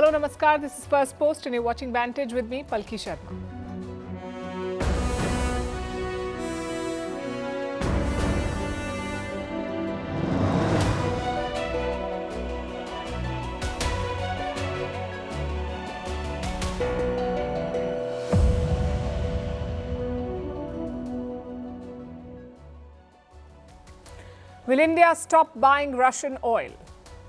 Hello, Namaskar. This is Firstpost and you're watching Vantage with me, Palki Sharma. Will India stop buying Russian oil?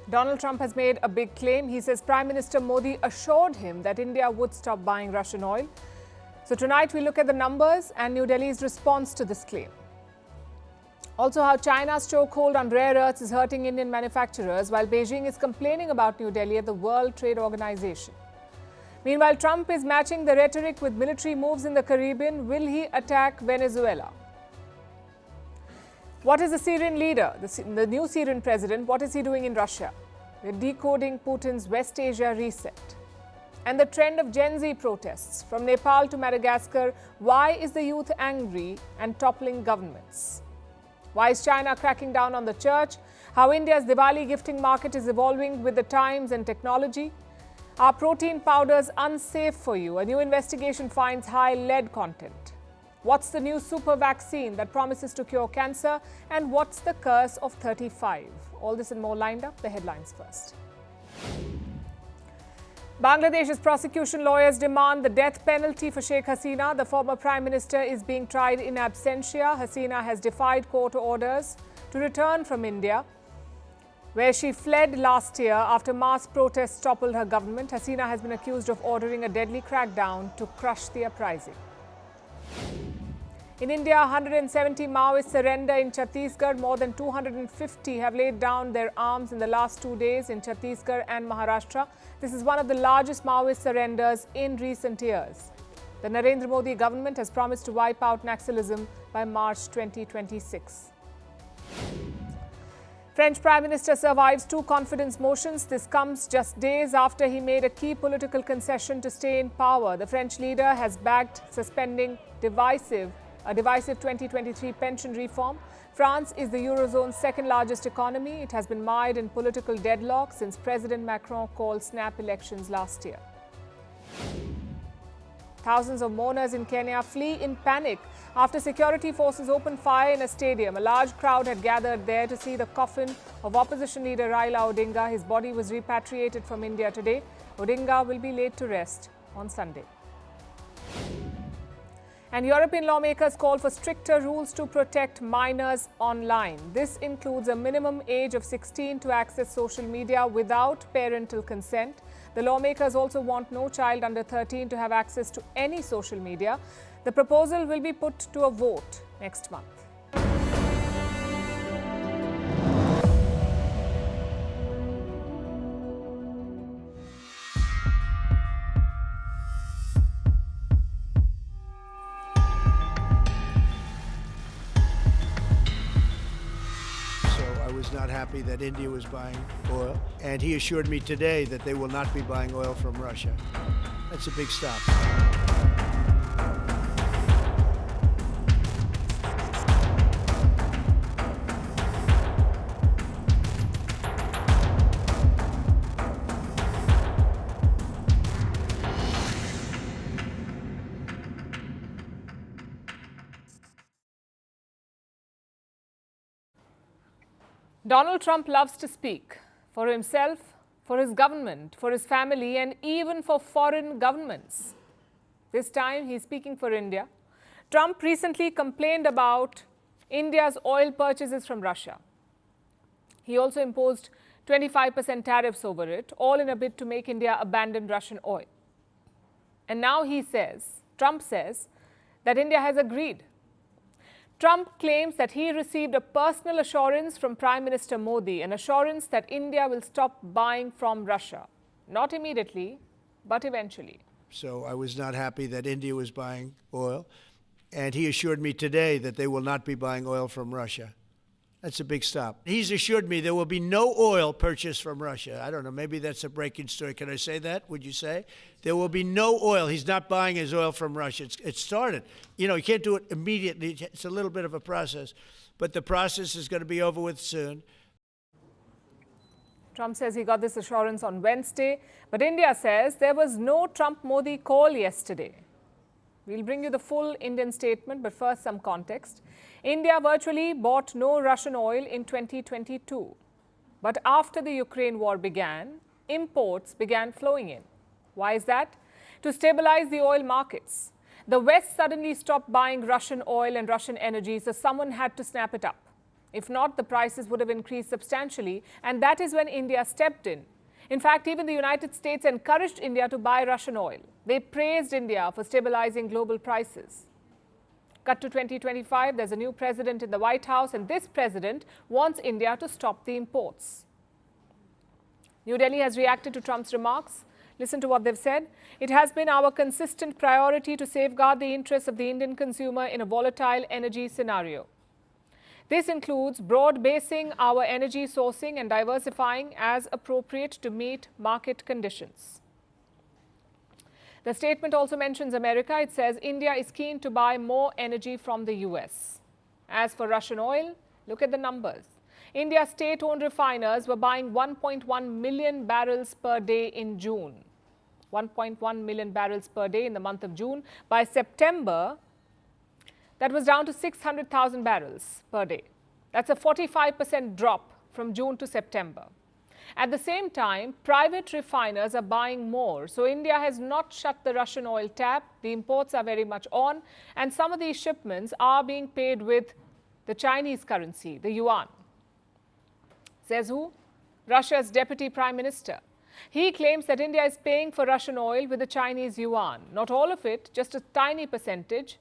Donald Trump has made a big claim. He says Prime Minister Modi assured him that India would stop buying Russian oil. So tonight we look at the numbers and New Delhi's response to this claim. Also, how China's chokehold on rare earths is hurting Indian manufacturers while Beijing is complaining about New Delhi at the World Trade Organization. Meanwhile, Trump is matching the rhetoric with military moves in the Caribbean. Will he attack Venezuela? What is the Syrian leader, the new Syrian president, what is he doing in Russia? We're decoding Putin's West Asia reset. And the trend of Gen Z protests from Nepal to Madagascar. Why is the youth angry and toppling governments? Why is China cracking down on the church? How India's Diwali gifting market is evolving with the times and technology. Are protein powders unsafe for you? A new investigation finds high lead content. What's the new super vaccine that promises to cure cancer? And what's the curse of 35? All this and more lined up. The headlines first. Bangladesh's prosecution lawyers demand the death penalty for Sheikh Hasina. The former Prime Minister is being tried in absentia. Hasina has defied court orders to return from India, where she fled last year after mass protests toppled her government. Hasina has been accused of ordering a deadly crackdown to crush the uprising. In India, 170 Maoists surrender in Chhattisgarh. More than 250 have laid down their arms in the last 2 days in Chhattisgarh and Maharashtra. This is one of the largest Maoist surrenders in recent years. The Narendra Modi government has promised to wipe out Naxalism by March 2026. French Prime Minister survives 2 confidence motions. This comes just days after he made a key political concession to stay in power. The French leader has backed suspending a divisive 2023 pension reform. France is the Eurozone's second largest economy. It has been mired in political deadlock since President Macron called snap elections last year. Thousands of mourners in Kenya flee in panic after security forces opened fire in a stadium. A large crowd had gathered there to see the coffin of opposition leader Raila Odinga. His body was repatriated from India today. Odinga will be laid to rest on Sunday. And European lawmakers call for stricter rules to protect minors online. This includes a minimum age of 16 to access social media without parental consent. The lawmakers also want no child under 13 to have access to any social media. The proposal will be put to a vote next month. Was not happy that India was buying oil, and he assured me today that they will not be buying oil from Russia. That's a big stop. Donald Trump loves to speak for himself, for his government, for his family, and even for foreign governments. This time, he's speaking for India. Trump recently complained about India's oil purchases from Russia. He also imposed 25% tariffs over it, all in a bid to make India abandon Russian oil. And now Trump says, that India has agreed. Trump claims that he received a personal assurance from Prime Minister Modi, an assurance that India will stop buying from Russia. Not immediately, but eventually. So I was not happy that India was buying oil, and he assured me today that they will not be buying oil from Russia. That's a big stop. He's assured me there will be no oil purchased from Russia. I don't know, maybe that's a breaking story. Can I say that? Would you say? There will be no oil. He's not buying his oil from Russia. It started. You know, you can't do it immediately. It's a little bit of a process. But the process is going to be over with soon. Trump says he got this assurance on Wednesday, but India says there was no Trump-Modi call yesterday. We'll bring you the full Indian statement, but first some context. India virtually bought no Russian oil in 2022. But after the Ukraine war began, imports began flowing in. Why is that? To stabilize the oil markets. The West suddenly stopped buying Russian oil and Russian energy, so someone had to snap it up. If not, the prices would have increased substantially, and that is when India stepped in. In fact, even the United States encouraged India to buy Russian oil. They praised India for stabilizing global prices. Cut to 2025, there's a new president in the White House, and this president wants India to stop the imports. New Delhi has reacted to Trump's remarks. Listen to what they've said. It has been our consistent priority to safeguard the interests of the Indian consumer in a volatile energy scenario. This includes broad-basing our energy sourcing and diversifying as appropriate to meet market conditions. The statement also mentions America. It says India is keen to buy more energy from the US. As for Russian oil, look at the numbers. India's state-owned refiners were buying 1.1 million barrels per day in June. 1.1 million barrels per day in the month of June. By September, that was down to 600,000 barrels per day. That's a 45% drop from June to September. At the same time, private refiners are buying more. So India has not shut the Russian oil tap. The imports are very much on. And some of these shipments are being paid with the Chinese currency, the yuan. Says who? Russia's Deputy Prime Minister. He claims that India is paying for Russian oil with the Chinese yuan. Not all of it, just a tiny percentage.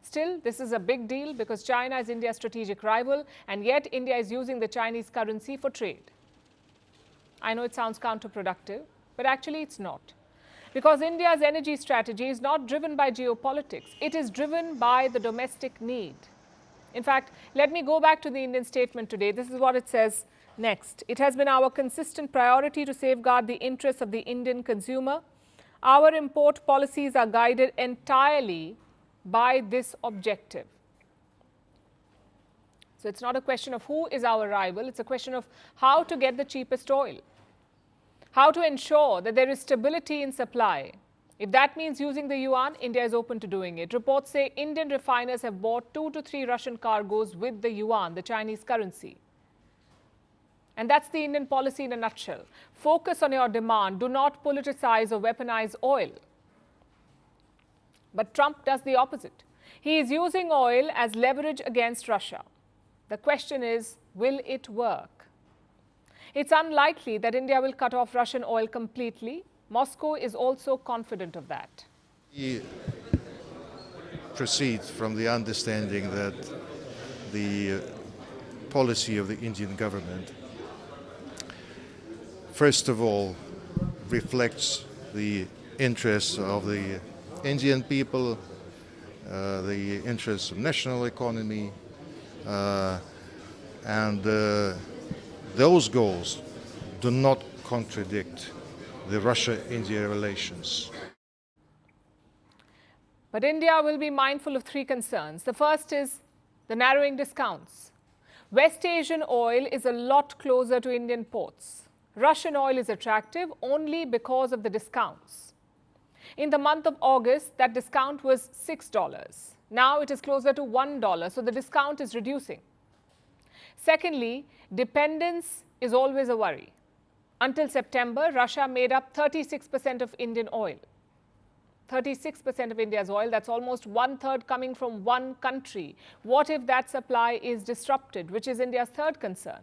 Still, this is a big deal because China is India's strategic rival, and yet India is using the Chinese currency for trade. I know it sounds counterproductive, but actually it's not. Because India's energy strategy is not driven by geopolitics. It is driven by the domestic need. In fact, let me go back to the Indian statement today. This is what it says next. It has been our consistent priority to safeguard the interests of the Indian consumer. Our import policies are guided entirely by this objective. So it's not a question of who is our rival, it's a question of how to get the cheapest oil, how to ensure that there is stability in supply. If that means using the yuan, India is open to doing it. Reports say Indian refiners have bought 2 to 3 Russian cargoes with the yuan, the Chinese currency. And that's the Indian policy in a nutshell. Focus on your demand, do not politicize or weaponize oil. But Trump does the opposite. He is using oil as leverage against Russia. The question is, will it work? It's unlikely that India will cut off Russian oil completely. Moscow is also confident of that. He proceeds from the understanding that the policy of the Indian government, first of all, reflects the interests of the Indian people, the interests of national economy, and those goals do not contradict the Russia-India relations. But India will be mindful of 3 concerns. The first is the narrowing discounts. West Asian oil is a lot closer to Indian ports. Russian oil is attractive only because of the discounts. In the month of August, that discount was $6. Now it is closer to $1, so the discount is reducing. Secondly, dependence is always a worry. Until September, Russia made up 36% of Indian oil. 36% of India's oil, that's almost 1/3 coming from one country. What if that supply is disrupted, which is India's third concern?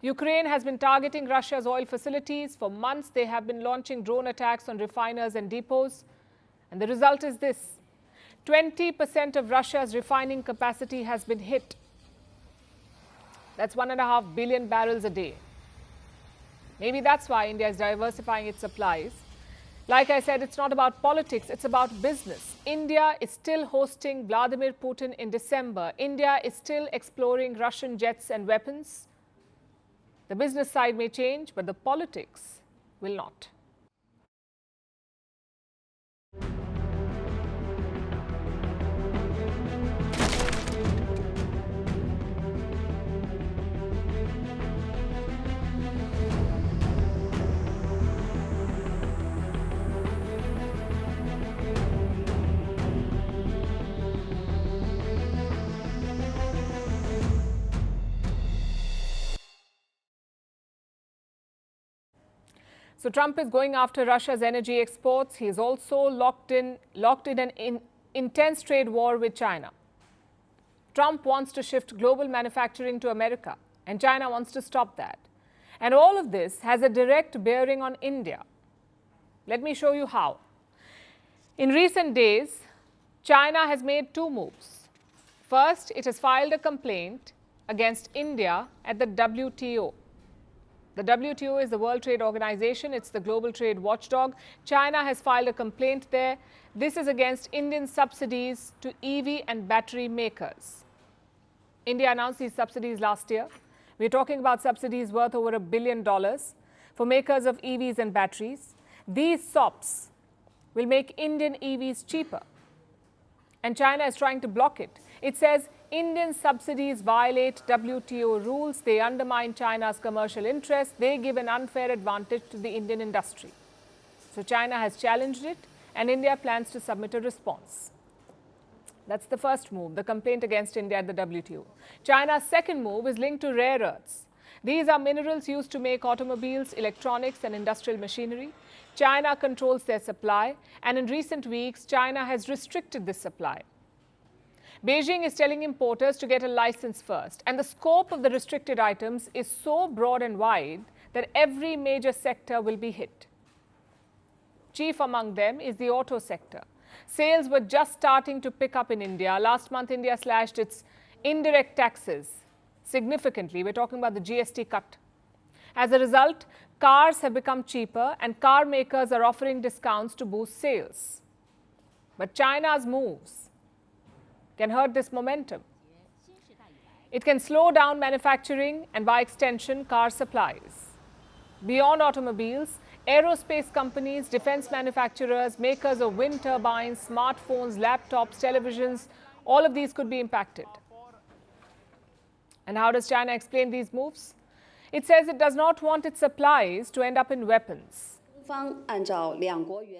Ukraine has been targeting Russia's oil facilities. For months, they have been launching drone attacks on refiners and depots. And the result is this: 20% of Russia's refining capacity has been hit. That's 1.5 billion barrels a day. Maybe that's why India is diversifying its supplies. Like I said, it's not about politics, it's about business. India is still hosting Vladimir Putin in December. India is still exploring Russian jets and weapons. The business side may change, but the politics will not. So Trump is going after Russia's energy exports. He is also locked in an intense trade war with China. Trump wants to shift global manufacturing to America, and China wants to stop that. And all of this has a direct bearing on India. Let me show you how. In recent days, China has made two moves. First, it has filed a complaint against India at the WTO. The WTO is the World Trade Organization. It's the global trade watchdog. China has filed a complaint there. This is against Indian subsidies to EV and battery makers. India announced these subsidies last year. We're talking about subsidies worth over $1 billion for makers of EVs and batteries. These SOPs will make Indian EVs cheaper, and China is trying to block it. It says Indian subsidies violate WTO rules, they undermine China's commercial interests, they give an unfair advantage to the Indian industry. So China has challenged it, and India plans to submit a response. That's the first move, the complaint against India at the WTO. China's second move is linked to rare earths. These are minerals used to make automobiles, electronics, and industrial machinery. China controls their supply, and in recent weeks, China has restricted this supply. Beijing is telling importers to get a license first, and the scope of the restricted items is so broad and wide that every major sector will be hit. Chief among them is the auto sector. Sales were just starting to pick up in India. Last month, India slashed its indirect taxes significantly. We're talking about the GST cut. As a result, cars have become cheaper, and car makers are offering discounts to boost sales. But China's moves can hurt this momentum. It can slow down manufacturing and, by extension, car supplies. Beyond automobiles, aerospace companies, defense manufacturers, makers of wind turbines, smartphones, laptops, televisions, all of these could be impacted. And how does China explain these moves? It says it does not want its supplies to end up in weapons.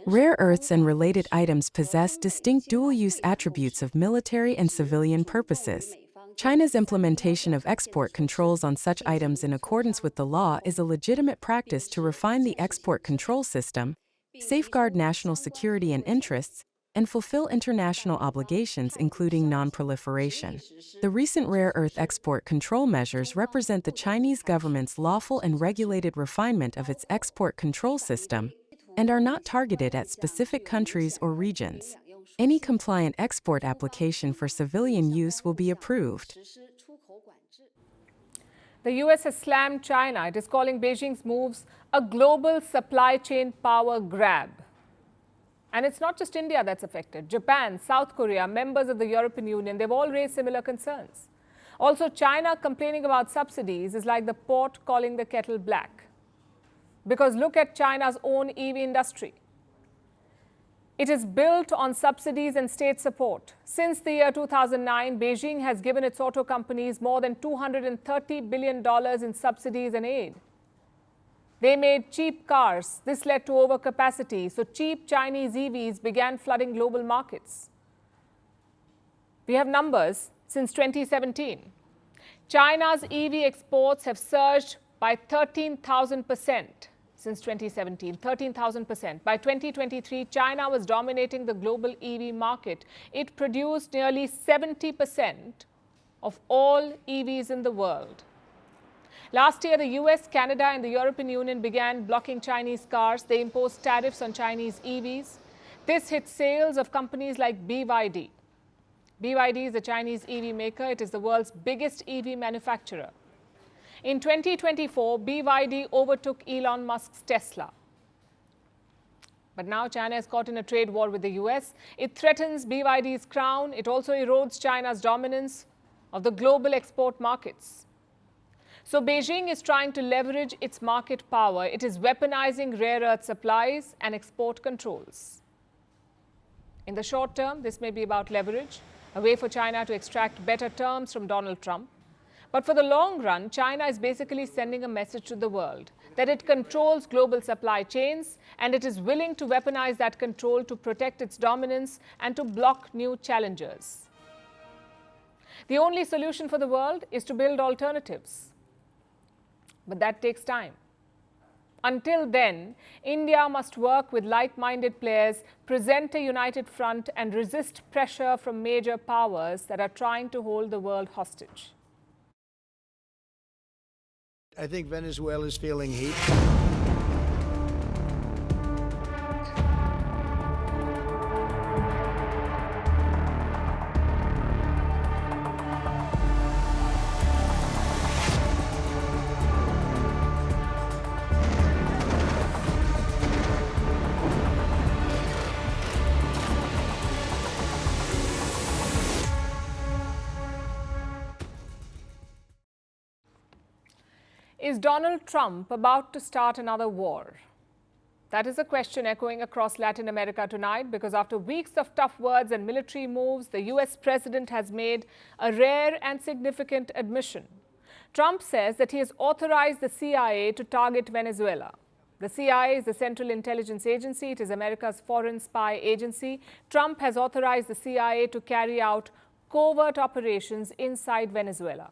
Rare earths and related items possess distinct dual-use attributes of military and civilian purposes. China's implementation of export controls on such items in accordance with the law is a legitimate practice to refine the export control system, safeguard national security and interests, and fulfill international obligations, including non-proliferation. The recent rare earth export control measures represent the Chinese government's lawful and regulated refinement of its export control system and are not targeted at specific countries or regions. Any compliant export application for civilian use will be approved. The US has slammed China. It is calling Beijing's moves a global supply chain power grab. And it's not just India that's affected. Japan, South Korea, members of the European Union, they've all raised similar concerns. Also, China complaining about subsidies is like the pot calling the kettle black. Because look at China's own EV industry. It is built on subsidies and state support. Since the year 2009, Beijing has given its auto companies more than $230 billion in subsidies and aid. They made cheap cars. This led to overcapacity, so cheap Chinese EVs began flooding global markets. We have numbers since 2017. China's EV exports have surged by 13,000% since 2017, 13,000%. By 2023, China was dominating the global EV market. It produced nearly 70% of all EVs in the world. Last year, the US, Canada, and the European Union began blocking Chinese cars. They imposed tariffs on Chinese EVs. This hit sales of companies like BYD. BYD is a Chinese EV maker. It is the world's biggest EV manufacturer. In 2024, BYD overtook Elon Musk's Tesla. But now China is caught in a trade war with the US. It threatens BYD's crown. It also erodes China's dominance of the global export markets. So Beijing is trying to leverage its market power. It is weaponizing rare earth supplies and export controls. In the short term, this may be about leverage, a way for China to extract better terms from Donald Trump. But for the long run, China is basically sending a message to the world that it controls global supply chains, and it is willing to weaponize that control to protect its dominance and to block new challengers. The only solution for the world is to build alternatives. But that takes time. Until then, India must work with like-minded players, present a united front and resist pressure from major powers that are trying to hold the world hostage. I think Venezuela is feeling heat. Is Donald Trump about to start another war? That is a question echoing across Latin America tonight, because after weeks of tough words and military moves, the US president has made a rare and significant admission. Trump says that he has authorized the CIA to target Venezuela. The CIA is the Central Intelligence Agency. It is America's foreign spy agency. Trump has authorized the CIA to carry out covert operations inside Venezuela.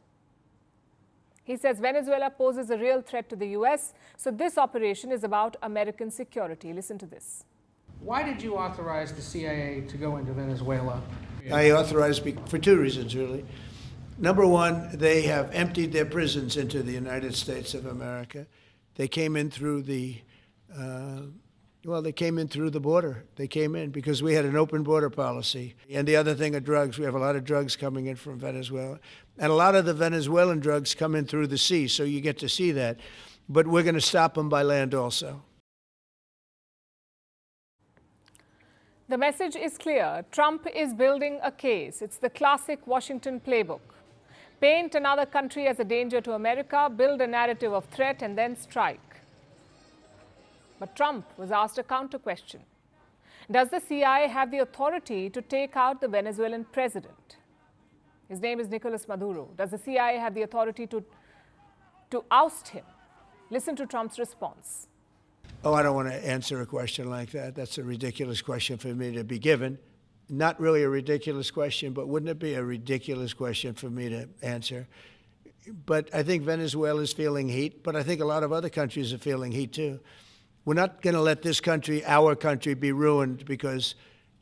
He says Venezuela poses a real threat to the US, so this operation is about American security. Listen to this. Why did you authorize the CIA to go into Venezuela? I authorized for two reasons, really. Number one, they have emptied their prisons into the United States of America. They came in through the they came in through the border. They came in because we had an open border policy. And the other thing are drugs. We have a lot of drugs coming in from Venezuela. And a lot of the Venezuelan drugs come in through the sea, so you get to see that. But we're going to stop them by land also. The message is clear. Trump is building a case. It's the classic Washington playbook. Paint another country as a danger to America, build a narrative of threat, and then strike. But Trump was asked a counter question. Does the CIA have the authority to take out the Venezuelan president? His name is Nicolas Maduro. Does the CIA have the authority to oust him? Listen to Trump's response. Oh, I don't want to answer a question like that. That's a ridiculous question for me to be given. Not really a ridiculous question, but wouldn't it be a ridiculous question for me to answer? But I think Venezuela is feeling heat, but I think a lot of other countries are feeling heat too. We're not going to let this country, our country, be ruined because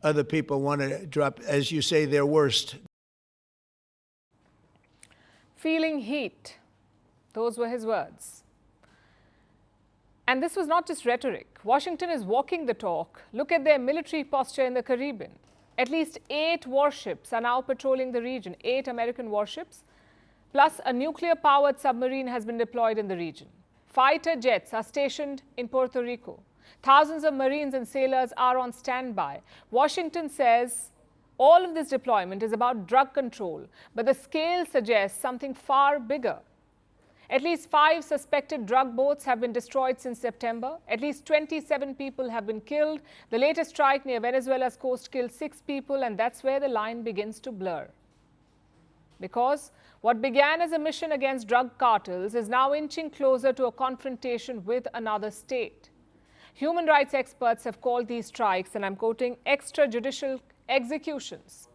other people want to drop, as you say, their worst. Feeling heat. Those were his words. And this was not just rhetoric. Washington is walking the talk. Look at their military posture in the Caribbean. At least 8 warships are now patrolling the region, 8 American warships, plus a nuclear-powered submarine has been deployed in the region. Fighter jets are stationed in Puerto Rico. Thousands of Marines and sailors are on standby. Washington says all of this deployment is about drug control, but the scale suggests something far bigger. At least 5 suspected drug boats have been destroyed since September. At least 27 people have been killed. The latest strike near Venezuela's coast killed 6 people, and that's where the line begins to blur. Because what began as a mission against drug cartels is now inching closer to a confrontation with another state. Human rights experts have called these strikes, and I'm quoting, extrajudicial executions.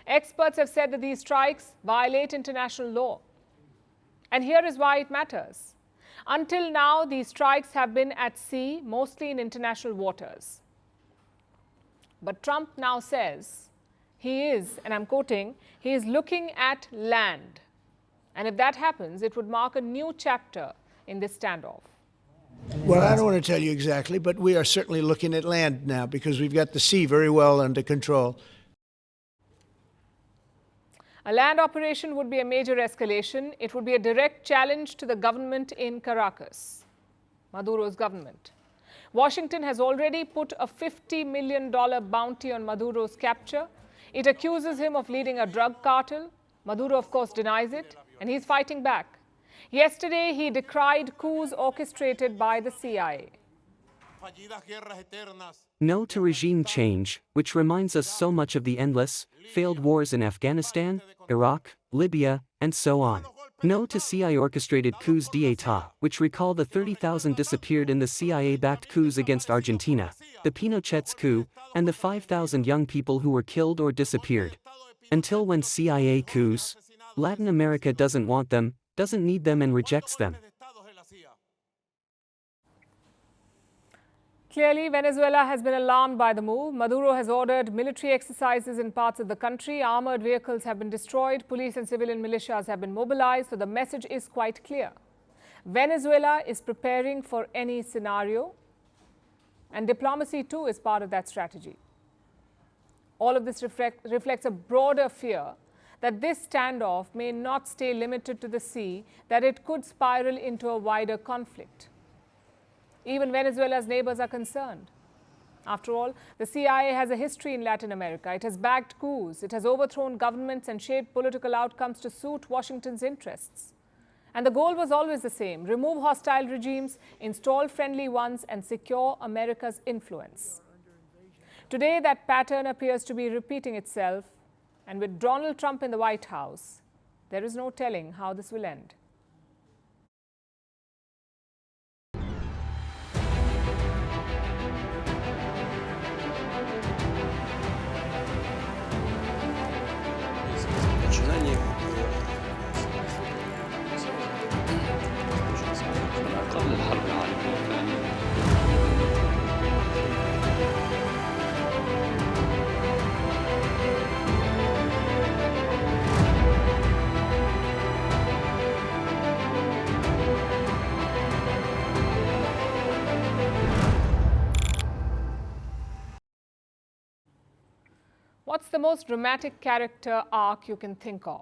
Experts have said that these strikes violate international law. And here is why it matters. Until now, these strikes have been at sea, mostly in international waters. But Trump now says he is, and I'm quoting, he is looking at land. And if that happens, it would mark a new chapter in this standoff. Well, I don't want to tell you exactly, but we are certainly looking at land now because we've got the sea very well under control. A land operation would be a major escalation. It would be a direct challenge to the government in Caracas, Maduro's government. Washington has already put a $50 million bounty on Maduro's capture. It accuses him of leading a drug cartel. Maduro, of course, denies it, and he's fighting back. Yesterday, he decried coups orchestrated by the CIA. No to regime change, which reminds us so much of the endless, failed wars in Afghanistan, Iraq, Libya, and so on. No to CIA-orchestrated coups d'état, which recall the 30,000 disappeared in the CIA-backed coups against Argentina, the Pinochet's coup, and the 5,000 young people who were killed or disappeared. Until when CIA coups, Latin America doesn't want them, doesn't need them, and rejects them. Clearly, Venezuela has been alarmed by the move. Maduro has ordered military exercises in parts of the country. Armored vehicles have been destroyed. Police and civilian militias have been mobilized. So the message is quite clear. Venezuela is preparing for any scenario, and diplomacy too is part of that strategy. All of this reflects a broader fear that this standoff may not stay limited to the sea, that it could spiral into a wider conflict. Even Venezuela's neighbors are concerned. After all, the CIA has a history in Latin America. It has backed coups. It has overthrown governments and shaped political outcomes to suit Washington's interests. And the goal was always the same: remove hostile regimes, install friendly ones, and secure America's influence. Today, that pattern appears to be repeating itself. And with Donald Trump in the White House, there is no telling how this will end. What's the most dramatic character arc you can think of?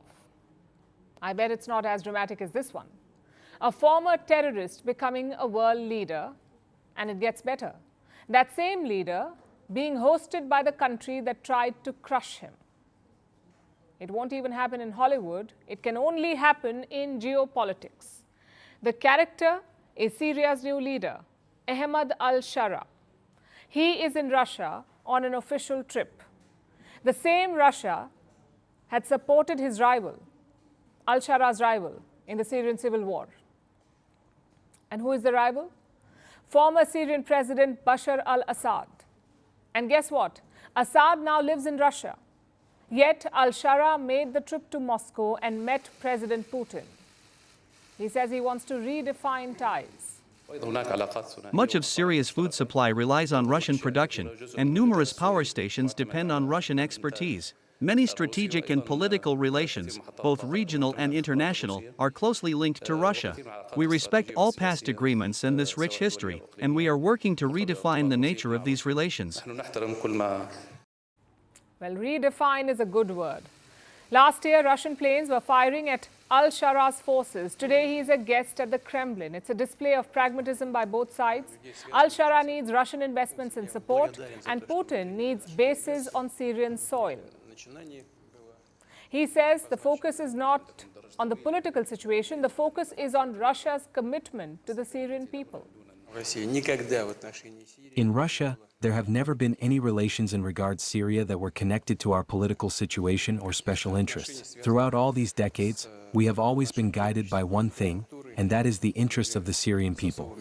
I bet it's not as dramatic as this one. A former terrorist becoming a world leader, and it gets better. That same leader being hosted by the country that tried to crush him. It won't even happen in Hollywood. It can only happen in geopolitics. The character is Syria's new leader, Ahmad al-Shara. He is in Russia on an official trip. The same Russia had supported his rival, al-Shara's rival, in the Syrian civil war. And who is the rival? Former Syrian President Bashar al-Assad. And guess what? Assad now lives in Russia. Yet al-Shara made the trip to Moscow and met President Putin. He says he wants to redefine ties. Much of Syria's food supply relies on Russian production, and numerous power stations depend on Russian expertise. Many strategic and political relations, both regional and international, are closely linked to Russia. We respect all past agreements and this rich history, and we are working to redefine the nature of these relations. Well, redefine is a good word. Last year, Russian planes were firing at al-Shara's forces. Today, he is a guest at the Kremlin. It's a display of pragmatism by both sides. Al-Shara needs Russian investments and support, and Putin needs bases on Syrian soil. He says the focus is not on the political situation, the focus is on Russia's commitment to the Syrian people. In Russia, there have never been any relations in regards Syria that were connected to our political situation or special interests. Throughout all these decades, we have always been guided by one thing, and that is the interests of the Syrian people.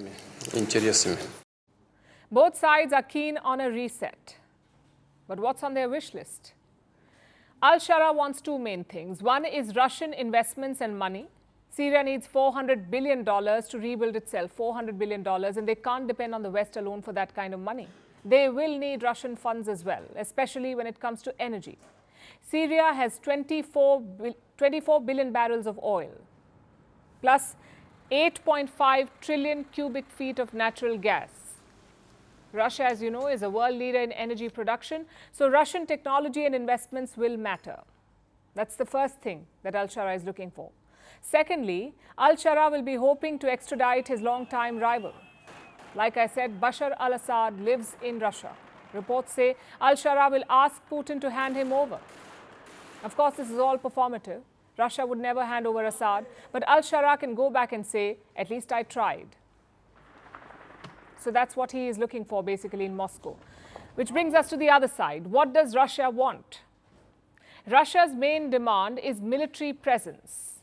Both sides are keen on a reset. But what's on their wish list? Al-Shara wants two main things. One is Russian investments and money. Syria needs $400 billion to rebuild itself, $400 billion, and they can't depend on the West alone for that kind of money. They will need Russian funds as well, especially when it comes to energy. Syria has 24 billion barrels of oil, plus 8.5 trillion cubic feet of natural gas. Russia, as you know, is a world leader in energy production, so Russian technology and investments will matter. That's the first thing that al-Shara is looking for. Secondly, al-Shara will be hoping to extradite his longtime rival. Like I said, Bashar al-Assad lives in Russia. Reports say al-Shara will ask Putin to hand him over. Of course, this is all performative. Russia would never hand over Assad, but al-Shara can go back and say, at least I tried. So that's what he is looking for basically in Moscow. Which brings us to the other side. What does Russia want? Russia's main demand is military presence.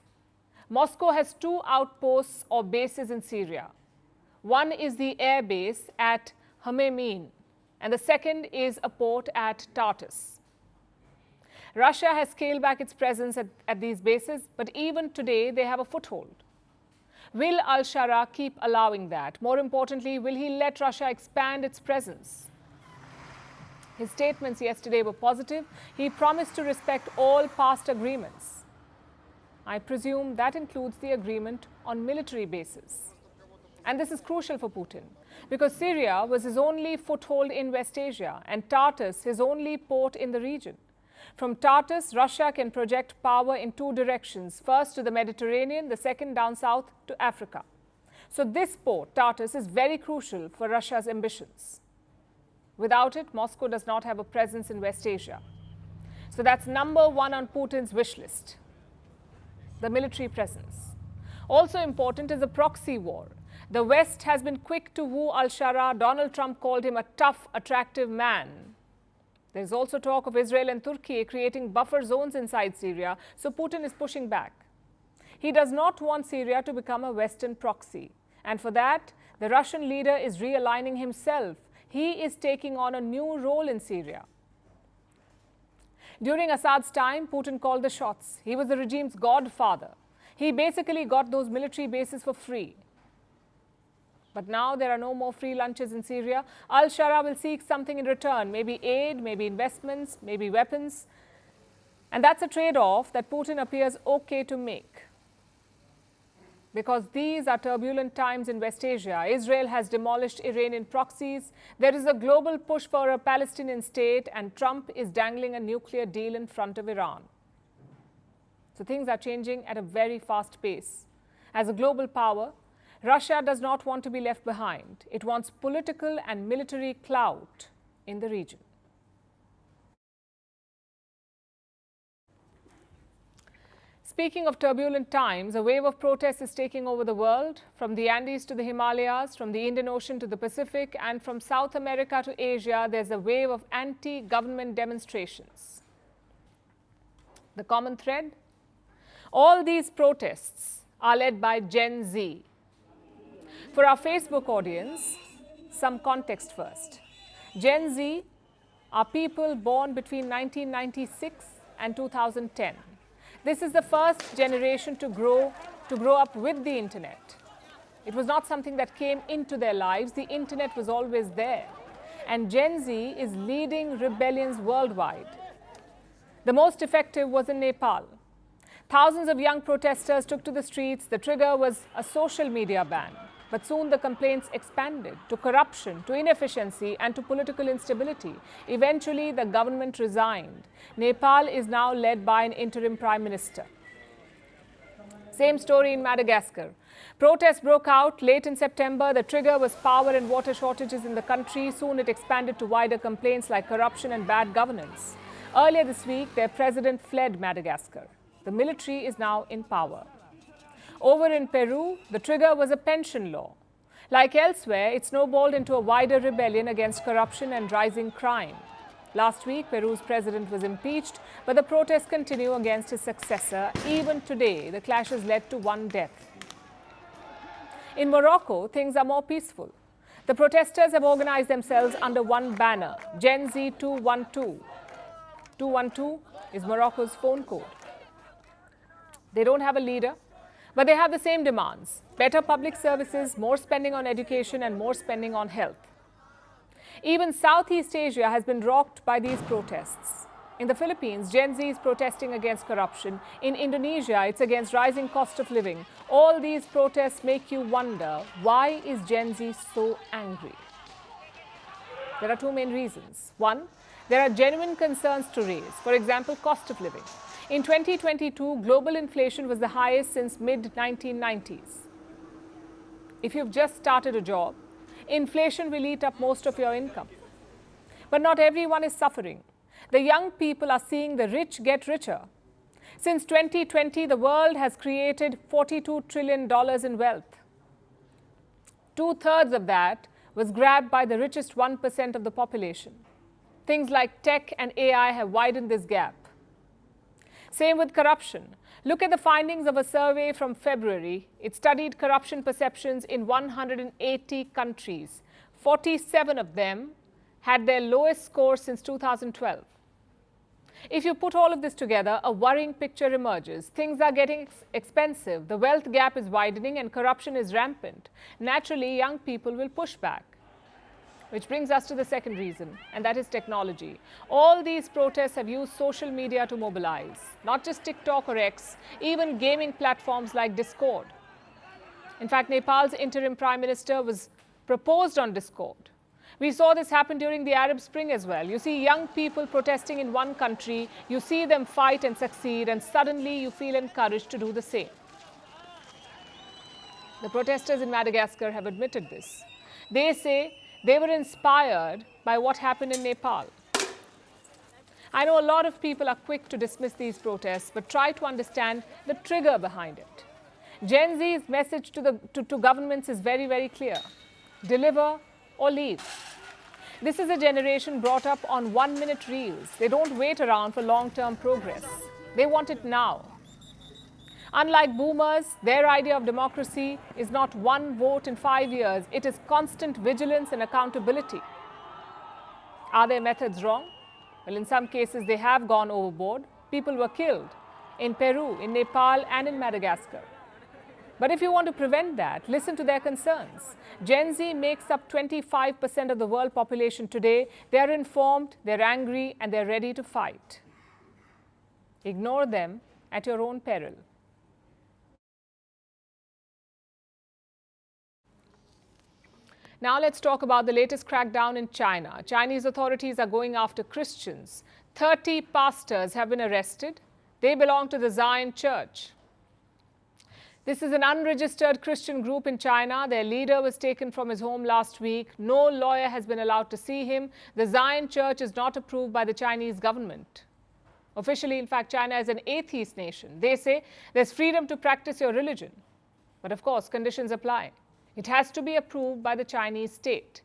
Moscow has two outposts or bases in Syria. One is the air base at Hameimim, and the second is a port at Tartus. Russia has scaled back its presence at these bases, but even today they have a foothold. Will al-Shara keep allowing that? More importantly, will he let Russia expand its presence? His statements yesterday were positive. He promised to respect all past agreements. I presume that includes the agreement on military bases. And this is crucial for Putin, because Syria was his only foothold in West Asia and Tartus his only port in the region. From Tartus, Russia can project power in two directions, first to the Mediterranean, the second down south to Africa. So this port, Tartus, is very crucial for Russia's ambitions. Without it, Moscow does not have a presence in West Asia. So that's number one on Putin's wish list, the military presence. Also important is a proxy war. The West has been quick to woo al-Shara. Donald Trump called him a tough, attractive man. There's also talk of Israel and Turkey creating buffer zones inside Syria, so Putin is pushing back. He does not want Syria to become a Western proxy. And for that, the Russian leader is realigning himself. He is taking on a new role in Syria. During Assad's time, Putin called the shots. He was the regime's godfather. He basically got those military bases for free. But now there are no more free lunches in Syria. Al-Shara will seek something in return, maybe aid, maybe investments, maybe weapons. And that's a trade-off that Putin appears okay to make. Because these are turbulent times in West Asia. Israel has demolished Iranian proxies. There is a global push for a Palestinian state, and Trump is dangling a nuclear deal in front of Iran. So things are changing at a very fast pace. As a global power, Russia does not want to be left behind. It wants political and military clout in the region. Speaking of turbulent times, a wave of protests is taking over the world, from the Andes to the Himalayas, from the Indian Ocean to the Pacific, and from South America to Asia. There's a wave of anti-government demonstrations. The common thread? All these protests are led by Gen Z. For our Facebook audience, some context first. Gen Z are people born between 1996 and 2010. This is the first generation to grow up with the internet. It was not something that came into their lives. The internet was always there. And Gen Z is leading rebellions worldwide. The most effective was in Nepal. Thousands of young protesters took to the streets. The trigger was a social media ban. But soon the complaints expanded to corruption, to inefficiency, and to political instability. Eventually, the government resigned. Nepal is now led by an interim prime minister. Same story in Madagascar. Protests broke out late in September. The trigger was power and water shortages in the country. Soon it expanded to wider complaints like corruption and bad governance. Earlier this week, their president fled Madagascar. The military is now in power. Over in Peru, the trigger was a pension law. Like elsewhere, it snowballed into a wider rebellion against corruption and rising crime. Last week, Peru's president was impeached, but the protests continue against his successor. Even today, the clashes led to one death. In Morocco, things are more peaceful. The protesters have organized themselves under one banner, Gen Z 212. 212 is Morocco's phone code. They don't have a leader, but they have the same demands: better public services, more spending on education, and more spending on health. Even Southeast Asia has been rocked by these protests. In the Philippines, Gen Z is protesting against corruption. In Indonesia, it's against rising cost of living. All these protests make you wonder, why is Gen Z so angry? There are two main reasons. One, there are genuine concerns to raise. For example, cost of living. In 2022, global inflation was the highest since mid-1990s. If you've just started a job, inflation will eat up most of your income. But not everyone is suffering. The young people are seeing the rich get richer. Since 2020, the world has created $42 trillion in wealth. 2/3 of that was grabbed by the richest 1% of the population. Things like tech and AI have widened this gap. Same with corruption. Look at the findings of a survey from February. It studied corruption perceptions in 180 countries. 47 of them had their lowest score since 2012. If you put all of this together, a worrying picture emerges. Things are getting expensive, the wealth gap is widening, and corruption is rampant. Naturally, young people will push back. Which brings us to the second reason, and that is technology. All these protests have used social media to mobilize, not just TikTok or X, even gaming platforms like Discord. In fact, Nepal's interim prime minister was proposed on Discord. We saw this happen during the Arab Spring as well. You see young people protesting in one country, you see them fight and succeed, and suddenly you feel encouraged to do the same. The protesters in Madagascar have admitted this. They say they were inspired by what happened in Nepal. I know a lot of people are quick to dismiss these protests, but try to understand the trigger behind it. Gen Z's message to governments is very, very clear. Deliver or leave. This is a generation brought up on 1-minute reels. They don't wait around for long-term progress. They want it now. Unlike boomers, their idea of democracy is not one vote in 5 years. It is constant vigilance and accountability. Are their methods wrong? Well, in some cases, they have gone overboard. People were killed in Peru, in Nepal, and in Madagascar. But if you want to prevent that, listen to their concerns. Gen Z makes up 25% of the world population today. They're informed, they're angry, and they're ready to fight. Ignore them at your own peril. Now let's talk about the latest crackdown in China. Chinese authorities are going after Christians. 30 pastors have been arrested. They belong to the Zion Church. This is an unregistered Christian group in China. Their leader was taken from his home last week. No lawyer has been allowed to see him. The Zion Church is not approved by the Chinese government. Officially, in fact, China is an atheist nation. They say there's freedom to practice your religion. But of course, conditions apply. It has to be approved by the Chinese state.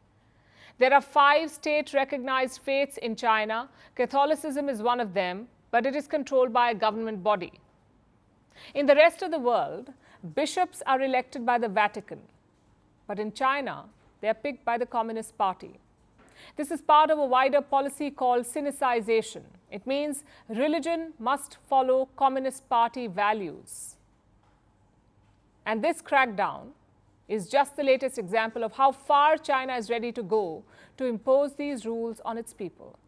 There are 5 state-recognized faiths in China. Catholicism is one of them, but it is controlled by a government body. In the rest of the world, bishops are elected by the Vatican. But in China, they are picked by the Communist Party. This is part of a wider policy called Sinicization. It means religion must follow Communist Party values. And this crackdown is just the latest example of how far China is ready to go to impose these rules on its people.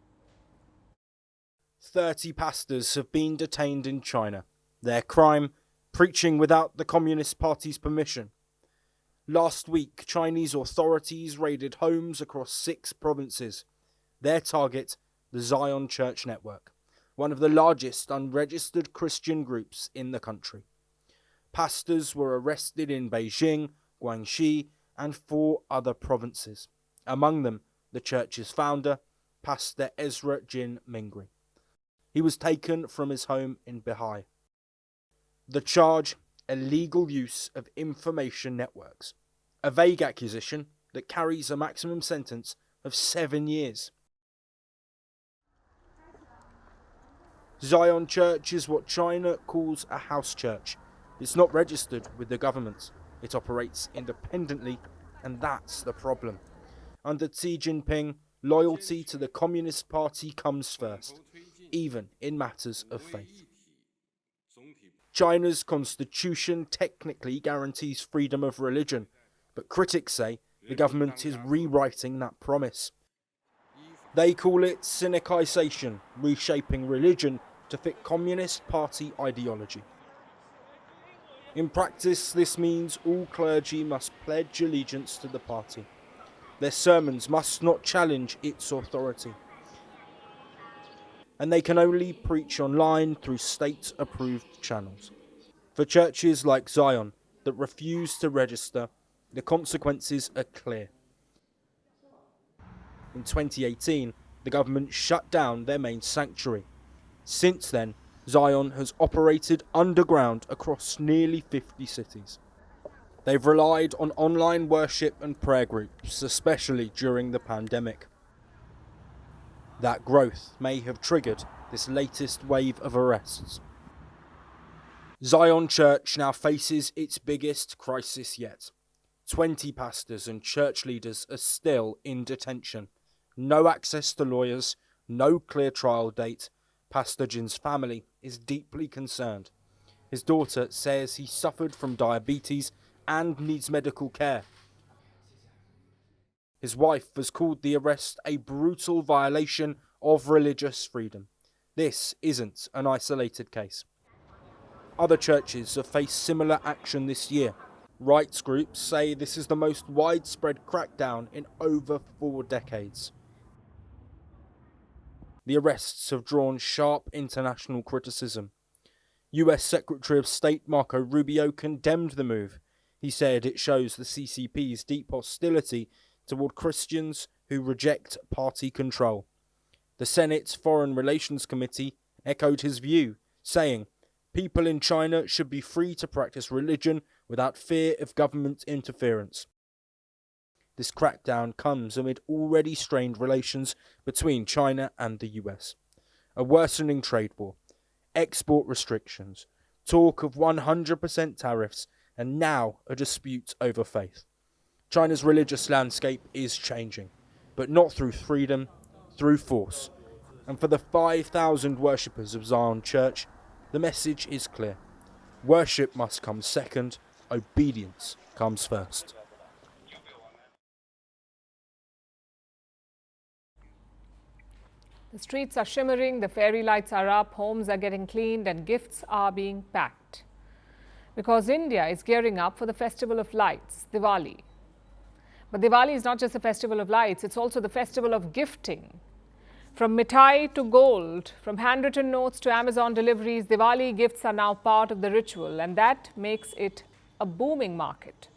30 pastors have been detained in China. Their crime, preaching without the Communist Party's permission. Last week, Chinese authorities raided homes across 6 provinces. Their target, the Zion Church Network, one of the largest unregistered Christian groups in the country. Pastors were arrested in Beijing, Guangxi, and 4 other provinces. Among them, the church's founder, Pastor Ezra Jin Mingri. He was taken from his home in Bihai. The charge, illegal use of information networks, a vague accusation that carries a maximum sentence of 7 years. Zion Church is what China calls a house church. It's not registered with the government. It operates independently, and that's the problem. Under Xi Jinping, loyalty to the Communist Party comes first, even in matters of faith. China's constitution technically guarantees freedom of religion, but critics say the government is rewriting that promise. They call it Sinicization, reshaping religion to fit Communist Party ideology. In practice, this means all clergy must pledge allegiance to the party. Their sermons must not challenge its authority. And they can only preach online through state-approved channels. For churches like Zion that refuse to register, the consequences are clear. In 2018, the government shut down their main sanctuary. Since then, Zion has operated underground across nearly 50 cities. They've relied on online worship and prayer groups, especially during the pandemic. That growth may have triggered this latest wave of arrests. Zion Church now faces its biggest crisis yet. 20 pastors and church leaders are still in detention. No access to lawyers, no clear trial date. Pastor Jin's family is deeply concerned. His daughter says he suffered from diabetes and needs medical care. His wife has called the arrest a brutal violation of religious freedom. This isn't an isolated case. Other churches have faced similar action this year. Rights groups say this is the most widespread crackdown in over 4 decades. The arrests have drawn sharp international criticism. US Secretary of State Marco Rubio condemned the move. He said it shows the CCP's deep hostility toward Christians who reject party control. The Senate's Foreign Relations Committee echoed his view, saying, "People in China should be free to practice religion without fear of government interference." This crackdown comes amid already strained relations between China and the US. A worsening trade war, export restrictions, talk of 100% tariffs, and now a dispute over faith. China's religious landscape is changing, but not through freedom, through force. And for the 5,000 worshippers of Zion Church, the message is clear. Worship must come second, obedience comes first. The streets are shimmering, the fairy lights are up, homes are getting cleaned and gifts are being packed. Because India is gearing up for the festival of lights, Diwali. But Diwali is not just a festival of lights, it's also the festival of gifting. From mithai to gold, from handwritten notes to Amazon deliveries, Diwali gifts are now part of the ritual, and that makes it a booming market.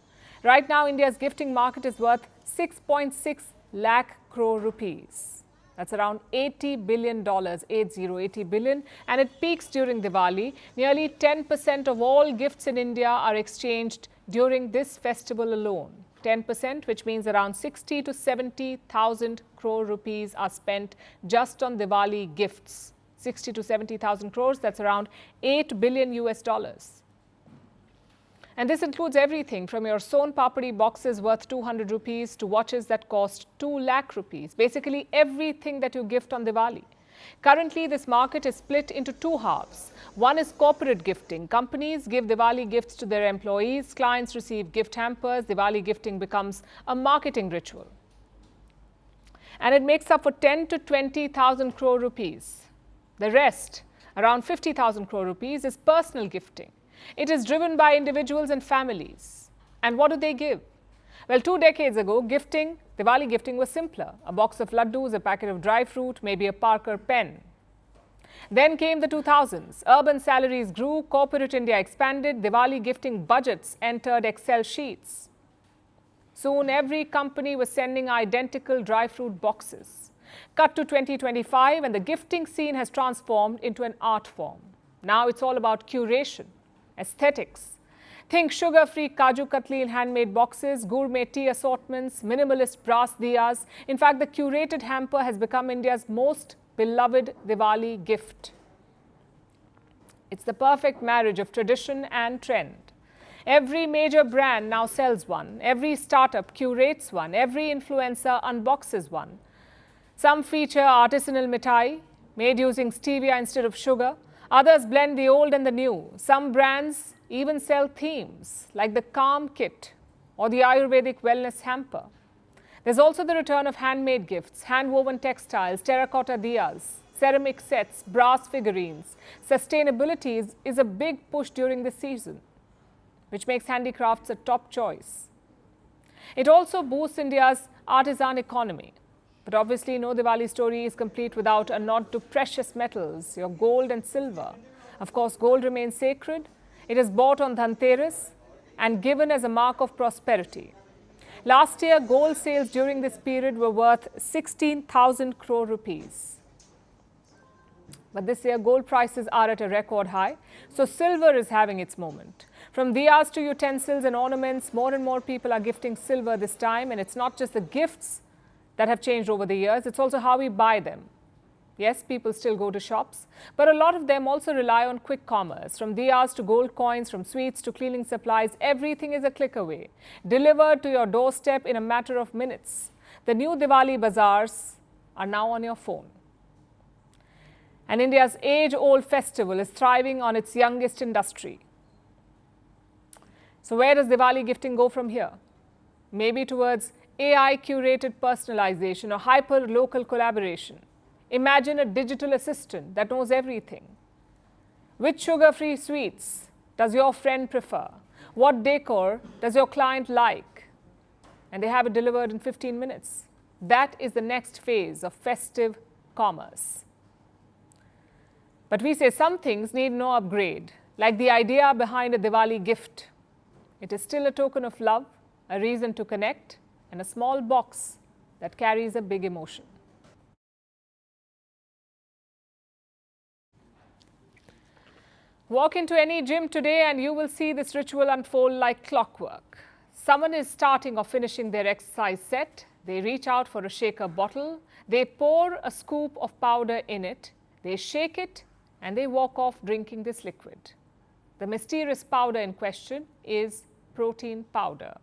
Right now, India's gifting market is worth 6.6 lakh crore rupees. That's around $80 billion, 80 billion, and it peaks during Diwali. Nearly 10% of all gifts in India are exchanged during this festival alone. 10%, which means around 60 to 70,000 crore rupees are spent just on Diwali gifts. 60 to 70,000 crores, that's around $8 billion US. And this includes everything from your Son Papadi boxes worth 200 rupees to watches that cost 2 lakh rupees. Basically everything that you gift on Diwali. Currently, this market is split into 2 halves. One is corporate gifting. Companies give Diwali gifts to their employees. Clients receive gift hampers. Diwali gifting becomes a marketing ritual. And it makes up for 10 to 20,000 crore rupees. The rest, around 50,000 crore rupees, is personal gifting. It is driven by individuals and families. And what do they give? Well, 2 decades ago, Diwali gifting was simpler. A box of laddus, a packet of dry fruit, maybe a Parker pen. Then came the 2000s. Urban salaries grew, corporate India expanded, Diwali gifting budgets entered Excel sheets. Soon, every company was sending identical dry fruit boxes. Cut to 2025, and the gifting scene has transformed into an art form. Now it's all about curation, aesthetics. Think sugar-free Kaju Katli in handmade boxes, gourmet tea assortments, minimalist brass diyas. In fact, the curated hamper has become India's most beloved Diwali gift. It's the perfect marriage of tradition and trend. Every major brand now sells one. Every startup curates one. Every influencer unboxes one. Some feature artisanal mithai, made using stevia instead of sugar. Others blend the old and the new. Some brands even sell themes like the Calm Kit or the Ayurvedic Wellness Hamper. There's also the return of handmade gifts, hand-woven textiles, terracotta diyas, ceramic sets, brass figurines. Sustainability is a big push during this season, which makes handicrafts a top choice. It also boosts India's artisan economy. But obviously, no Diwali story is complete without a nod to precious metals, your gold and silver. Of course, gold remains sacred. It is bought on Dhanteras and given as a mark of prosperity. Last year, gold sales during this period were worth 16,000 crore rupees. But this year, gold prices are at a record high, so silver is having its moment. From diyas to utensils and ornaments, more and more people are gifting silver this time, and it's not just the gifts that have changed over the years, it's also how we buy them. Yes, people still go to shops, but a lot of them also rely on quick commerce. From diyas to gold coins, from sweets to cleaning supplies, everything is a click away, delivered to your doorstep in a matter of minutes. The new Diwali bazaars are now on your phone. And India's age-old festival is thriving on its youngest industry. So where does Diwali gifting go from here? Maybe towards AI-curated personalization or hyper-local collaboration. Imagine a digital assistant that knows everything. Which sugar-free sweets does your friend prefer? What decor does your client like? And they have it delivered in 15 minutes. That is the next phase of festive commerce. But we say some things need no upgrade, like the idea behind a Diwali gift. It is still a token of love, a reason to connect, and a small box that carries a big emotion. Walk into any gym today and you will see this ritual unfold like clockwork. Someone is starting or finishing their exercise set. They reach out for a shaker bottle. They pour a scoop of powder in it. They shake it and they walk off drinking this liquid. The mysterious powder in question is protein powder.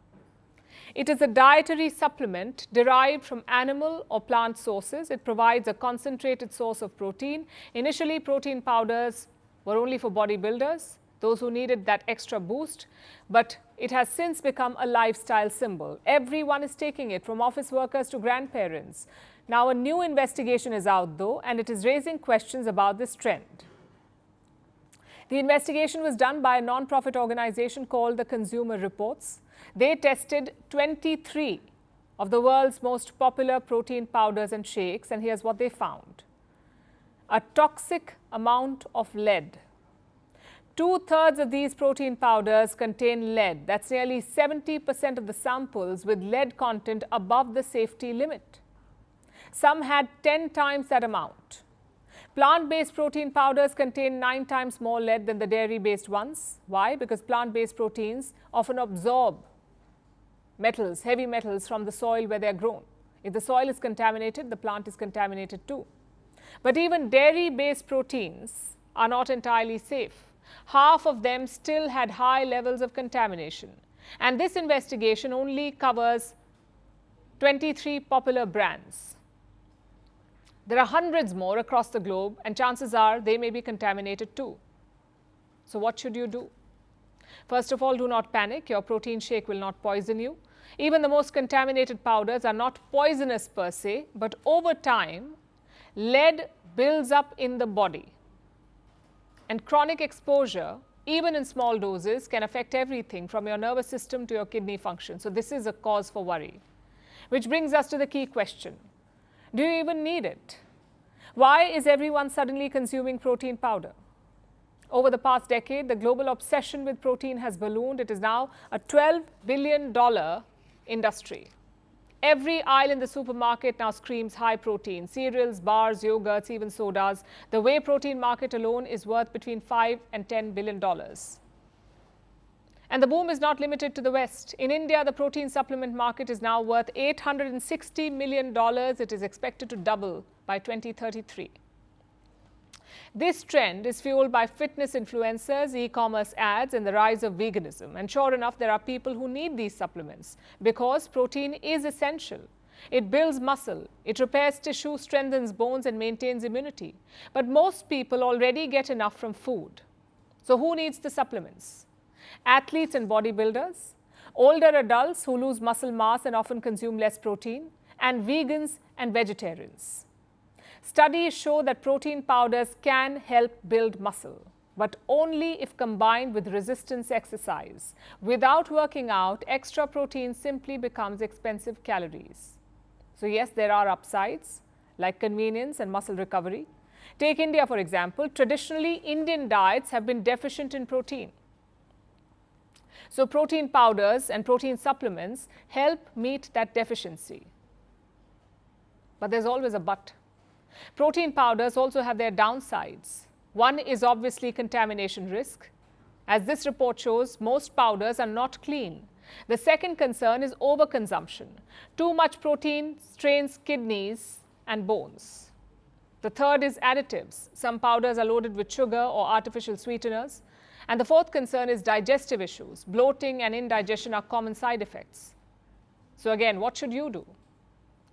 It is a dietary supplement derived from animal or plant sources. It provides a concentrated source of protein. Initially, protein powders were only for bodybuilders, those who needed that extra boost, but it has since become a lifestyle symbol. Everyone is taking it, from office workers to grandparents. Now, a new investigation is out, though, and it is raising questions about this trend. The investigation was done by a non-profit organization called the Consumer Reports. They tested 23 of the world's most popular protein powders and shakes, and here's what they found. A toxic amount of lead. 2/3 of these protein powders contain lead. That's nearly 70% of the samples with lead content above the safety limit. Some had 10 times that amount. Plant-based protein powders contain 9 times more lead than the dairy-based ones. Why? Because plant-based proteins often absorb metals, heavy metals from the soil where they are grown. If the soil is contaminated, the plant is contaminated too. But even dairy-based proteins are not entirely safe. Half of them still had high levels of contamination. And this investigation only covers 23 popular brands. There are hundreds more across the globe, and chances are they may be contaminated too. So what should you do? First of all, do not panic. Your protein shake will not poison you. Even the most contaminated powders are not poisonous per se, but over time, lead builds up in the body. And chronic exposure, even in small doses, can affect everything from your nervous system to your kidney function. So this is a cause for worry. Which brings us to the key question. Do you even need it? Why is everyone suddenly consuming protein powder? Over the past decade, the global obsession with protein has ballooned. It is now a $12 billion industry. Every aisle in the supermarket now screams high protein. Cereals, bars, yogurts, even sodas. The whey protein market alone is worth between $5 and $10 billion. And the boom is not limited to the West. In India, the protein supplement market is now worth $860 million. It is expected to double by 2033. This trend is fueled by fitness influencers, e-commerce ads, and the rise of veganism. And sure enough, there are people who need these supplements because protein is essential. It builds muscle, it repairs tissue, strengthens bones, and maintains immunity. But most people already get enough from food. So who needs the supplements? Athletes and bodybuilders, older adults who lose muscle mass and often consume less protein, and vegans and vegetarians. Studies show that protein powders can help build muscle, but only if combined with resistance exercise. Without working out, extra protein simply becomes expensive calories. So yes, there are upsides like convenience and muscle recovery. Take India, for example. Traditionally, Indian diets have been deficient in protein. So protein powders and protein supplements help meet that deficiency. But there's always a but. Protein powders also have their downsides. One is obviously contamination risk. As this report shows, most powders are not clean. The second concern is overconsumption. Too much protein strains kidneys and bones. The third is additives. Some powders are loaded with sugar or artificial sweeteners. And the fourth concern is digestive issues. Bloating and indigestion are common side effects. So again, what should you do?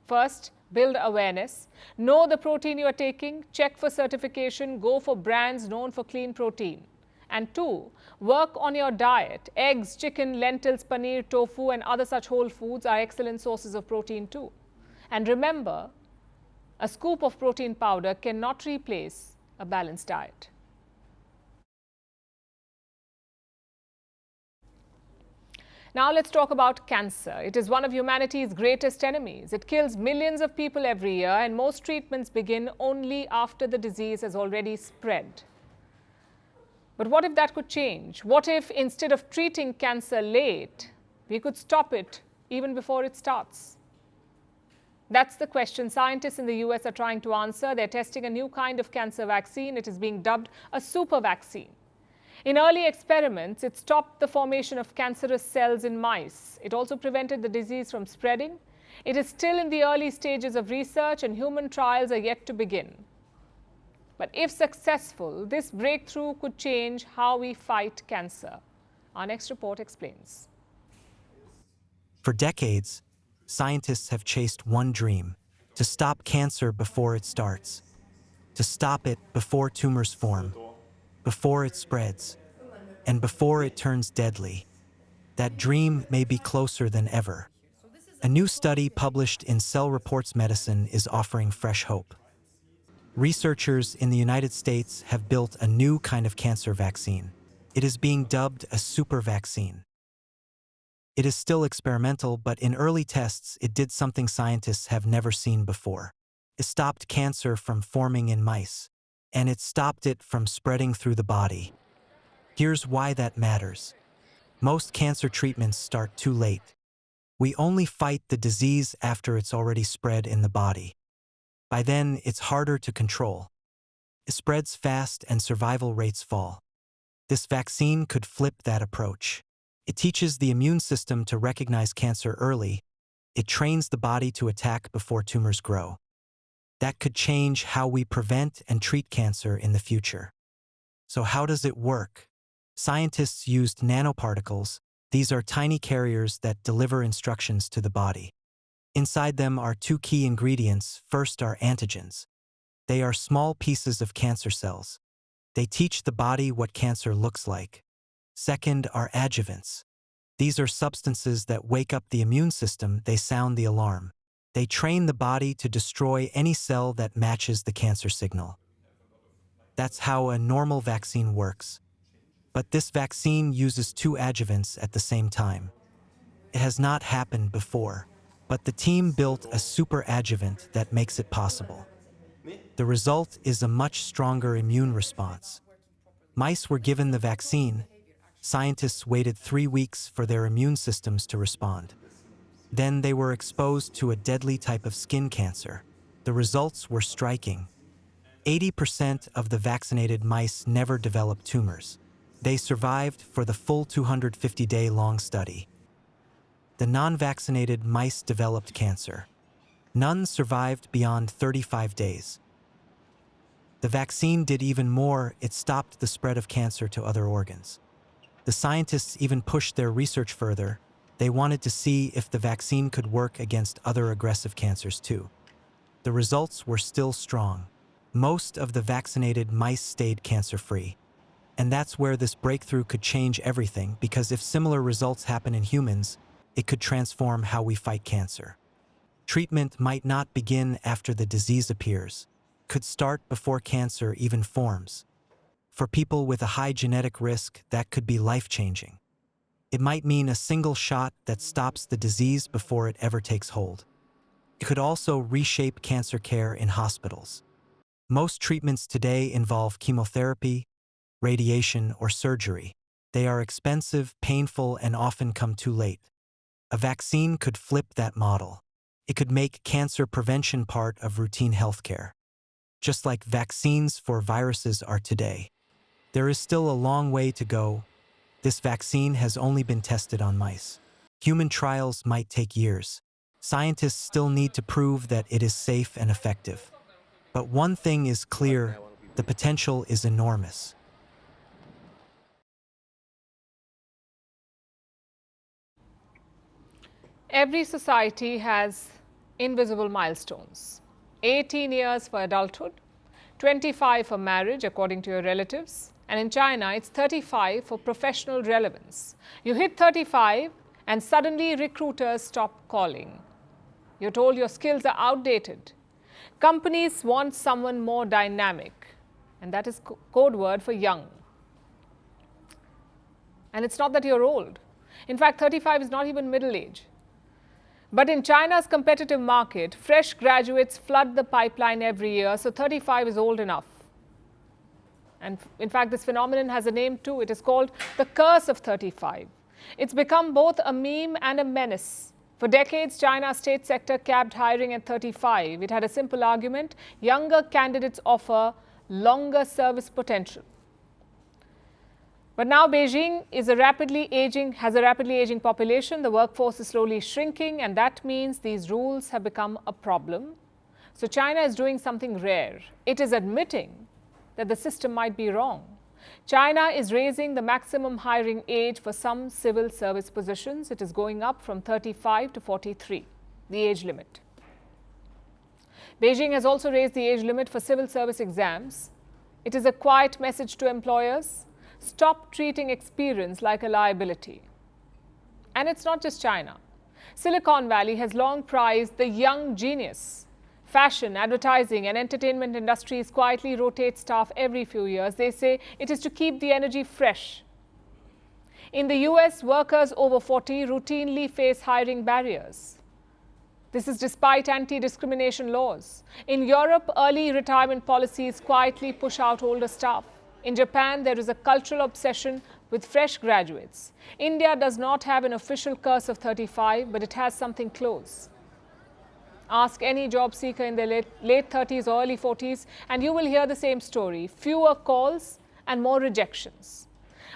First, build awareness, know the protein you are taking, check for certification, go for brands known for clean protein. And 2, work on your diet. Eggs, chicken, lentils, paneer, tofu and other such whole foods are excellent sources of protein too. And remember, a scoop of protein powder cannot replace a balanced diet. Now let's talk about cancer. It is one of humanity's greatest enemies. It kills millions of people every year, and most treatments begin only after the disease has already spread. But what if that could change? What if instead of treating cancer late, we could stop it even before it starts? That's the question scientists in the US are trying to answer. They're testing a new kind of cancer vaccine. It is being dubbed a super vaccine. In early experiments, it stopped the formation of cancerous cells in mice. It also prevented the disease from spreading. It is still in the early stages of research and human trials are yet to begin. But if successful, this breakthrough could change how we fight cancer. Our next report explains. For decades, scientists have chased one dream: to stop cancer before it starts, to stop it before tumors form, before it spreads, and before it turns deadly. That dream may be closer than ever. A new study published in Cell Reports Medicine is offering fresh hope. Researchers in the United States have built a new kind of cancer vaccine. It is being dubbed a super vaccine. It is still experimental, but in early tests, it did something scientists have never seen before. It stopped cancer from forming in mice, and it stopped it from spreading through the body. Here's why that matters. Most cancer treatments start too late. We only fight the disease after it's already spread in the body. By then, it's harder to control. It spreads fast and survival rates fall. This vaccine could flip that approach. It teaches the immune system to recognize cancer early. It trains the body to attack before tumors grow. That could change how we prevent and treat cancer in the future. So how does it work? Scientists used nanoparticles. These are tiny carriers that deliver instructions to the body. Inside them are 2 key ingredients. First are antigens. They are small pieces of cancer cells. They teach the body what cancer looks like. Second are adjuvants. These are substances that wake up the immune system. They sound the alarm. They train the body to destroy any cell that matches the cancer signal. That's how a normal vaccine works. But this vaccine uses 2 adjuvants at the same time. It has not happened before, but the team built a super adjuvant that makes it possible. The result is a much stronger immune response. Mice were given the vaccine. Scientists waited 3 weeks for their immune systems to respond. Then they were exposed to a deadly type of skin cancer. The results were striking. 80% of the vaccinated mice never developed tumors. They survived for the full 250-day-long study. The non-vaccinated mice developed cancer. None survived beyond 35 days. The vaccine did even more. It stopped the spread of cancer to other organs. The scientists even pushed their research further. They wanted to see if the vaccine could work against other aggressive cancers too. The results were still strong. Most of the vaccinated mice stayed cancer-free. And that's where this breakthrough could change everything, because if similar results happen in humans, it could transform how we fight cancer. Treatment might not begin after the disease appears, could start before cancer even forms. For people with a high genetic risk, that could be life-changing. It might mean a single shot that stops the disease before it ever takes hold. It could also reshape cancer care in hospitals. Most treatments today involve chemotherapy, radiation, or surgery. They are expensive, painful, and often come too late. A vaccine could flip that model. It could make cancer prevention part of routine healthcare, just like vaccines for viruses are today. There is still a long way to go. This vaccine has only been tested on mice. Human trials might take years. Scientists still need to prove that it is safe and effective. But one thing is clear: the potential is enormous. Every society has invisible milestones. 18 years for adulthood, 25 for marriage according to your relatives, and in China it's 35 for professional relevance. You hit 35 and suddenly recruiters stop calling. You're told your skills are outdated. Companies want someone more dynamic, and that is code word for young. And it's not that you're old. In fact, 35 is not even middle age. But in China's competitive market, fresh graduates flood the pipeline every year, so 35 is old enough. And in fact, this phenomenon has a name too. It is called the curse of 35. It's become both a meme and a menace. For decades, China's state sector capped hiring at 35. It had a simple argument: younger candidates offer longer service potential. But now Beijing has a rapidly aging population. The workforce is slowly shrinking, and that means these rules have become a problem. So China is doing something rare. It is admitting that the system might be wrong. China is raising the maximum hiring age for some civil service positions. It is going up from 35 to 43, the age limit. Beijing has also raised the age limit for civil service exams. It is a quiet message to employers: stop treating experience like a liability. And it's not just China. Silicon Valley has long prized the young genius. Fashion, advertising and entertainment industries quietly rotate staff every few years. They say it is to keep the energy fresh. In the US, workers over 40 routinely face hiring barriers. This is despite anti-discrimination laws. In Europe, early retirement policies quietly push out older staff. In Japan, there is a cultural obsession with fresh graduates. India does not have an official curse of 35, but it has something close. Ask any job seeker in their late 30s or early 40s, and you will hear the same story: fewer calls and more rejections.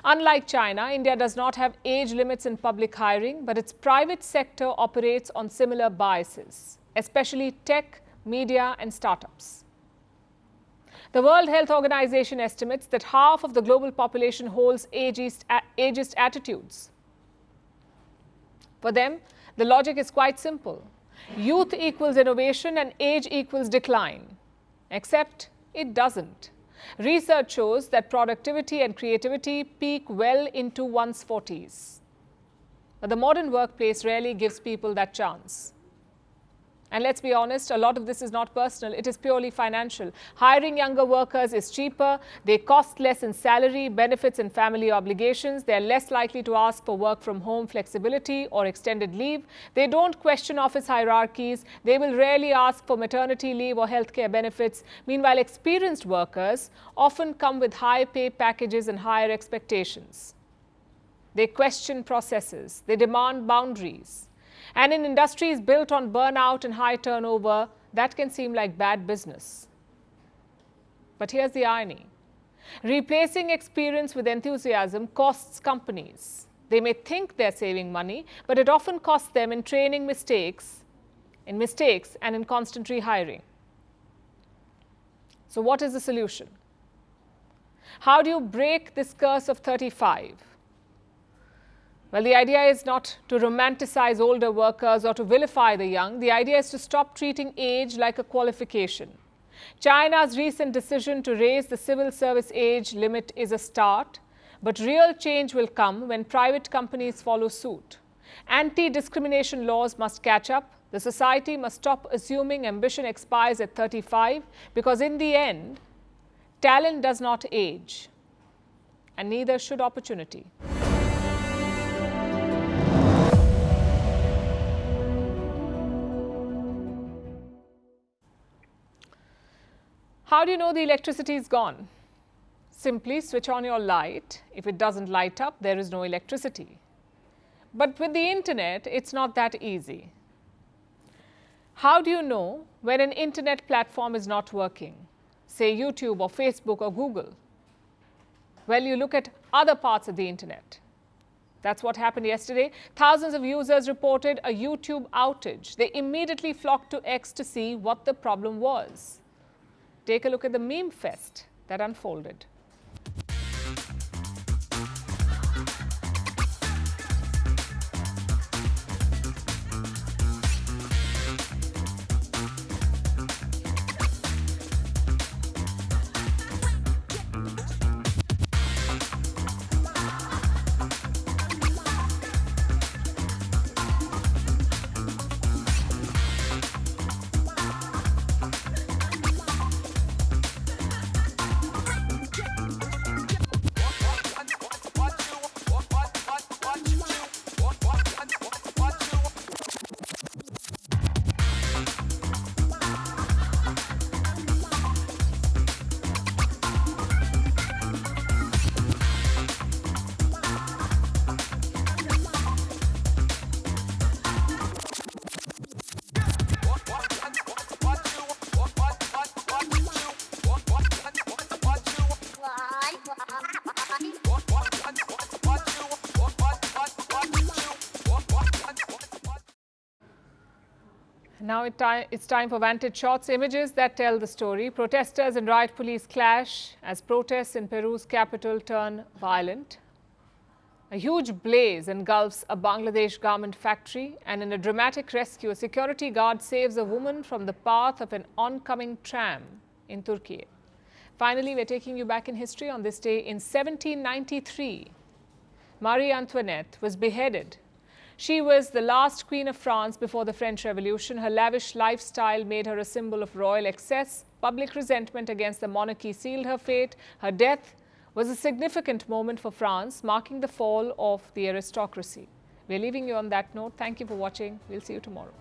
Unlike China, India does not have age limits in public hiring, but its private sector operates on similar biases, especially tech, media, and startups. The World Health Organization estimates that half of the global population holds ageist attitudes. For them, the logic is quite simple: youth equals innovation and age equals decline. Except it doesn't. Research shows that productivity and creativity peak well into one's 40s. But the modern workplace rarely gives people that chance. And let's be honest, a lot of this is not personal, it is purely financial. Hiring younger workers is cheaper, they cost less in salary, benefits and family obligations, they are less likely to ask for work from home flexibility or extended leave, they don't question office hierarchies, they will rarely ask for maternity leave or healthcare benefits. Meanwhile, experienced workers often come with high pay packages and higher expectations. They question processes, they demand boundaries. And in industries built on burnout and high turnover, that can seem like bad business. But here's the irony. Replacing experience with enthusiasm costs companies. They may think they're saving money, but it often costs them in training mistakes and in constant rehiring. So what is the solution? How do you break this curse of 35? Well, the idea is not to romanticize older workers or to vilify the young. The idea is to stop treating age like a qualification. China's recent decision to raise the civil service age limit is a start, but real change will come when private companies follow suit. Anti-discrimination laws must catch up. The society must stop assuming ambition expires at 35, because in the end, talent does not age, and neither should opportunity. How do you know the electricity is gone? Simply switch on your light. If it doesn't light up, there is no electricity. But with the internet, it's not that easy. How do you know when an internet platform is not working? Say YouTube or Facebook or Google. Well, you look at other parts of the internet. That's what happened yesterday. Thousands of users reported a YouTube outage. They immediately flocked to X to see what the problem was. Take a look at the meme fest that unfolded. Now it's time for Vantage Shots, images that tell the story. Protesters and riot police clash as protests in Peru's capital turn violent. A huge blaze engulfs a Bangladesh garment factory, and in a dramatic rescue, a security guard saves a woman from the path of an oncoming tram in Turkey. Finally, we're taking you back in history. On this day in 1793, Marie Antoinette was beheaded. She was the last queen of France before the French Revolution. Her lavish lifestyle made her a symbol of royal excess. Public resentment against the monarchy sealed her fate. Her death was a significant moment for France, marking the fall of the aristocracy. We're leaving you on that note. Thank you for watching. We'll see you tomorrow.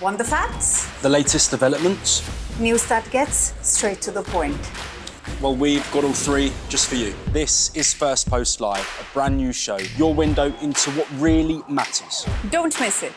Want the facts? The latest developments? News that gets straight to the point. Well, we've got all three just for you. This is Firstpost Live, a brand new show, your window into what really matters. Don't miss it.